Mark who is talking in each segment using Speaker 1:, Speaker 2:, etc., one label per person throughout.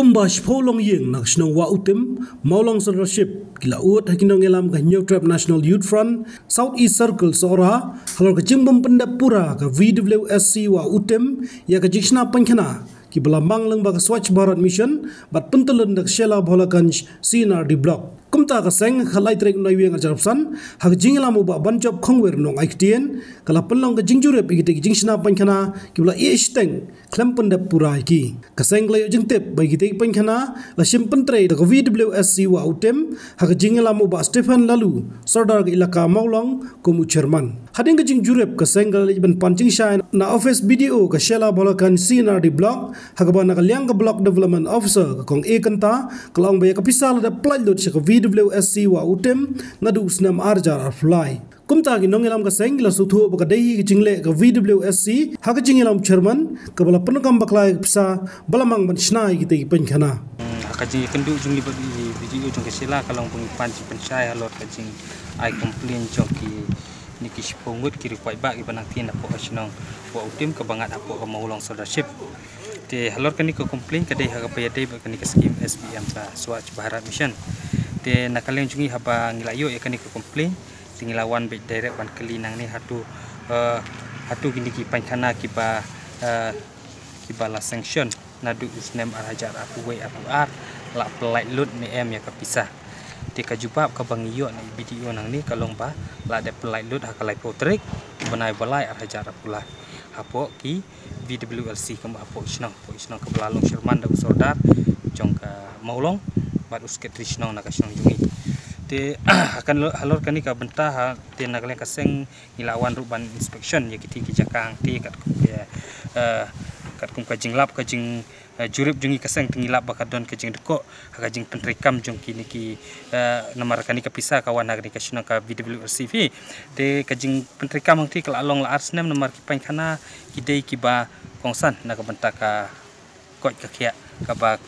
Speaker 1: Kumbash Polong Ying National Wa Utim, Maulong Leadership, Kila Ut Hakinong Elam ka New Trap National Youth Front, Southeast Circle Sora, Halor ka Jimbam Pendapura ka VWSC Wa Utim, ya ka Jishna Pankana, ki Belambang Lang Baka Swatch Bharat Mission, bat Pentelun dak Shela Bholakanj CNRD Block. Kumta ka seng khalai trek noi weng ajarapsan hak jingla mo ba banjob khongwer nong aiktien kala pelong ka jingjure pigite jingshna pankhana kibla isteng klempun da purai ki ka seng layo jingtep bagite pankhana la simpen tre da VWSC wa utem hak jingla mo ba Stephen Lalu sordar ka ilaka maulong komu chairman hading ka jingjure ka seng gal ben pancing shine na office BDO ka Shela Bholakan CNRD block hak ba na kalyang ka block development officer ka kong ekanta kalong ba ka pisal da plot sa VWSC wa utem ngadu snam arjar fly kumta gi nongelam ka seng la suthu ba dei gi jingle ka VWSC ha ga jingelam chairman ka bala penukam baklai psa balamang ban snai gi tei penkhana
Speaker 2: ka jing kendu jung li video jung ka sila kalong pung panci pensai halot ka jing ai complain jong ki niki sipongut kiri kwai ba gi banang tin apo asnong wa utem ka bangat apo ka maulong leadership te halot ka ni ko complain ka dei ha ka payade ba ka ni ka scheme SBM ka Swatch Bharat Mission te nakaleng jungi haba ngilayo ya kan ko complain tingilawan be direct ban kali nang ni hatu gini ki pankhana ki ba la sanction nadu usnem arajar aku we aku ar la pelai lut ni em ya kapisah te ka jubab ka bangiyo na video nang ni kalong ba la de pelai lut hakalai potrik banai balai arajar pula hapo ki VWLC kam apo isnong ka belalong Sherman da sordar jong ka maulong bat usket trisnong na kasong jungi te akan halor kani ka bentah te nakaleng kaseng ilawan ruban inspection ya kiti ki jakang te kat kum ka jinglap ka jing jurip jungi kaseng tingilap bakadon ka jing deko ka jing pentrikam jong kini ki namar kani ka pisa kawan nagri kasong ka VWCV te ka jing pentrikam ngti kala along la arsnem namar ki pankhana ki dei ki ba kongsan na ka bentah ka kot ka kia kaba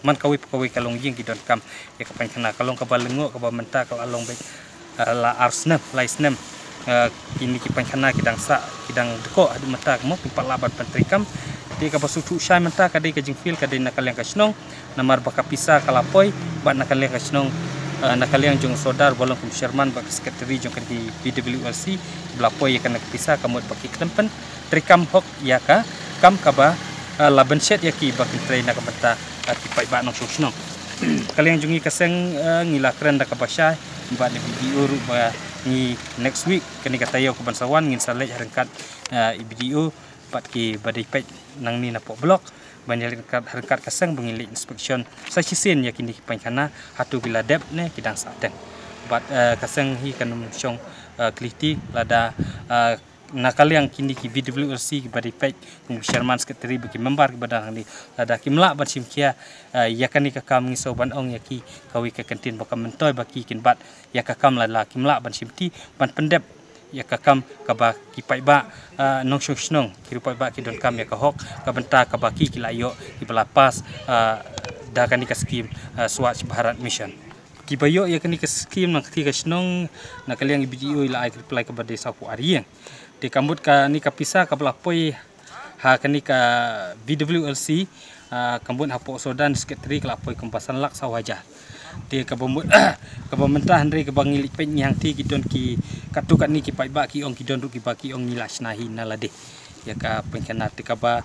Speaker 2: man kawi kalong ying gidon kam ya kapan kena kalong kaba lengo kaba menta kal along baik la arsnem laisnem kini kipan kena kidang sa kidang deko adu menta mo pimpat labat pentrikam di kaba sutu syai menta kadai kajing fil kadai nakaliang kasnong namar baka pisa kalapoi bat nakaliang kasnong nakaliang jong sodar bolong kum Sherman bak sekretari jong kadi VWLC belapoi ya kana pisa kamot baki klempen trikam hok ya ka kam kaba laban set yaki bakin train nak bata ati pai ba nong sosno kalian jungi kaseng ngila keren da kabasya ba ni video ru ba ni next week kani katayo ko bansawan ngin salej harengkat video pat ki badai pai nang ni napo blok banjal harengkat kaseng bengili inspection sa sisen yakin di pankhana hatu bila dep ne kidang saten bat kaseng hi kanum syong kliti lada nakaliang kini ki VWLC badi pek kum Sherman sekretari bagi member kepada ni ada kimla bat simkia yakani ka kam ngi soban ong yaki kawi ka kantin bakam mentoy baki kin bat yakakam la kimla ban simti ban pendep yakakam ka ba ki pai ba nong shosnong ki pai ba ki don kam yakahok ka benta ka baki ki layo ki belapas da kan ka skim Swatch Bharat Mission kibayo yakani ka skim nang ti ka snong nakaliang video ila ai reply ka bade sapu arieng di kambut ka ni ka pisa ka belapoi ha kani ka VWLC kambut hapo sodan sekretari ka lapoi kempasan lak sawaja di ka bomut ka pemerintah handai ka bangili pen yang ti gidon ki katukat ni ki pai ba ki ong gidon ru ki ba ki ong nilas nahi nalade ya ka penkana ti ka ba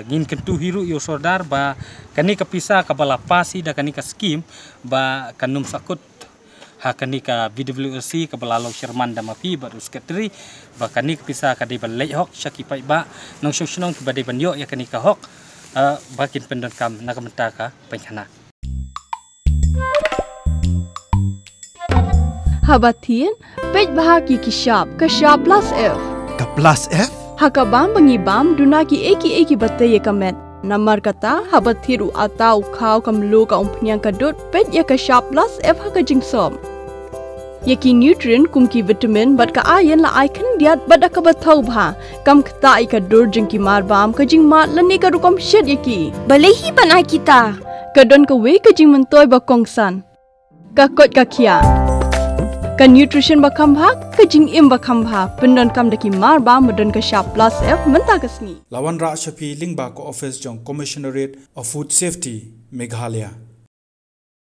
Speaker 2: ngin kentu hiru yo sodar ba kani ka pisa ka balapasi da kani ka skim ba kanum sakut hakani ka VWLC ka belalong Sherman da mapi baru sekretari bakani kepisa ka di balai hok syaki pai ba nong sosnong ke badai banyo ya kani ka hok bakin pendon kam na kamenta ka penkhana
Speaker 3: habatin pej bahagi ki shop ka shop plus f
Speaker 4: ka plus f
Speaker 3: hakabam bangibam dunaki eki batai kamet namar kata habathiru atau khau kamlu ka umpnyang kadut pej ya ka shop plus f haka jingsom yaki nutrient kumki vitamin bat ka ayan la icon diat bada ka bathau bha kam kta ka dur jingki mar bam ka jing mat lani ka rukom shed yaki balehi banai kita ka don ka we ka jing mentoy ba kongsan ka kot ka khia Ka nutrition bakam bhak, ka jing im bakam bha, pendon kam daki mar ba modon ka sharp plus F menta kasni.
Speaker 4: Lawan Ra Shafi Lingba ko office jong Commissionerate of Food Safety Meghalaya.